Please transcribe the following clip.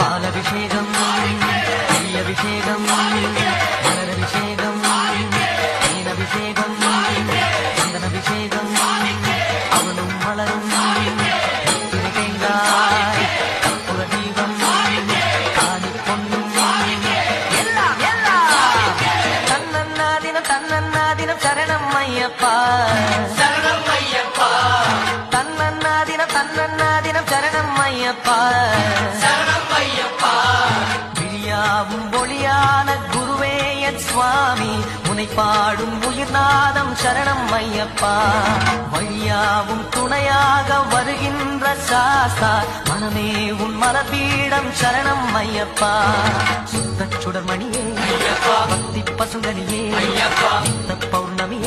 பாலபிஷேகம் அபிஷேகம் மலரபிஷேகம் மீனபிஷேகம் சந்தனபிஷேகம் அவனும் மலரும் தேங்காய் கற்பூர தீபம் காணி பொன்னும் எல்லாம் எல்லாம் தன்னன்னாதினம் சரணம் ஐயப்பா சரணம் ஐயப்பா தன்னன்னாதினம் சரணம் ஐயப்பா சரணம் ஐயப்பா விழியாவும் ஒளியான குருவே என் சுவாமி உனை பாடும் உயிர்நாதம் சரணம் ஐயப்பா வழியாவும் துணையாக வருகின்ற சாஸ்தா மனமே உன் மலபீடம் சரணம் ஐயப்பா சுத்த சுடர்மணியே ஐயப்பா பக்தி பசுங்கனியே ஐயப்பா நித்த பௌர்ணமியே